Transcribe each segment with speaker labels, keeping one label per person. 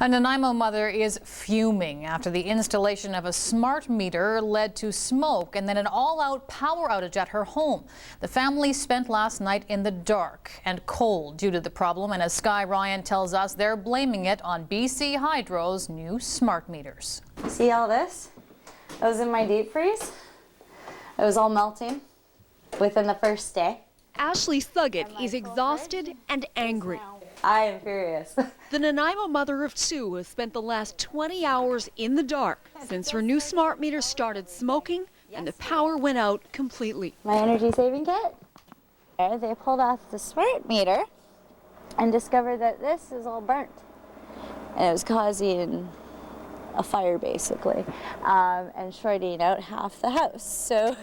Speaker 1: A Nanaimo mother is fuming after the installation of a smart meter led to smoke and then an all-out power outage at her home. The family spent last night in the dark and cold due to the problem, and as Sky Ryan tells us, they're blaming it on BC Hydro's new smart meters.
Speaker 2: See all this? It was in my deep freeze. It was all melting within the first day.
Speaker 3: Ashley Suggett is exhausted and angry.
Speaker 2: I am furious.
Speaker 3: The Nanaimo mother of two has spent the last 20 hours in the dark since her new smart meter started smoking and the power went out completely.
Speaker 2: My energy saving kit. They pulled off the smart meter and discovered that this is all burnt. And it was causing a fire basically, and shorting out half the house. So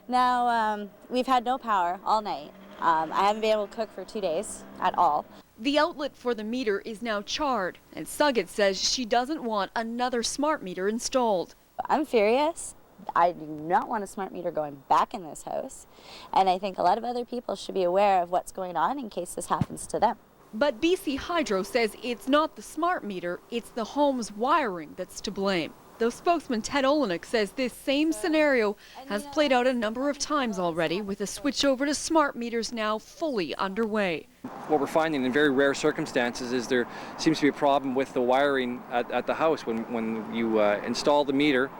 Speaker 2: now we've had no power all night. I haven't been able to cook for 2 days at all.
Speaker 3: The outlet for the meter is now charred, and Suggett says she doesn't want another smart meter installed.
Speaker 2: I'm furious. I do not want a smart meter going back in this house, and I think a lot of other people should be aware of what's going on in case this happens to them.
Speaker 3: But BC Hydro says it's not the smart meter, it's the home's wiring that's to blame. Though spokesman Ted Olenek says this same scenario has played out a number of times already, with a switch over to smart meters now fully underway.
Speaker 4: What we're finding in very rare circumstances is there seems to be a problem with the wiring at the house. When you install the meter,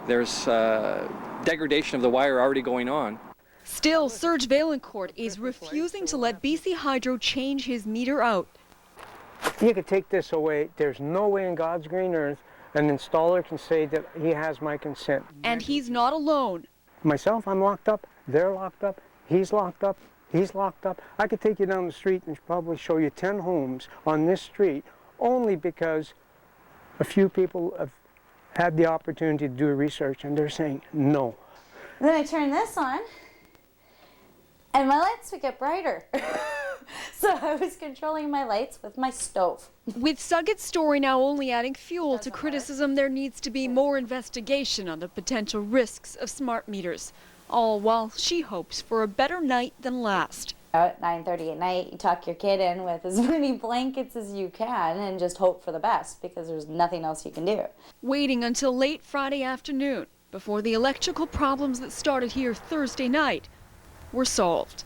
Speaker 4: there's degradation of the wire already going on.
Speaker 3: Still, Serge Vaillancourt is refusing to let BC Hydro change his meter out.
Speaker 5: You could take this away. There's no way in God's green earth an installer can say that he has my consent.
Speaker 3: And he's not alone.
Speaker 5: Myself, I'm locked up. They're locked up. He's locked up. He's locked up. I could take you down the street and probably show you 10 homes on this street only because a few people have had the opportunity to do research and they're saying no.
Speaker 2: Then I turn this on and my lights would get brighter. So I was controlling my lights with my stove.
Speaker 3: With Suggett's story now only adding fuel to criticism, there needs to be more investigation on the potential risks of smart meters. All while she hopes for a better night than last.
Speaker 2: At 9:30 at night, you tuck your kid in with as many blankets as you can and just hope for the best because there's nothing else you can do.
Speaker 3: Waiting until late Friday afternoon before the electrical problems that started here Thursday night were solved.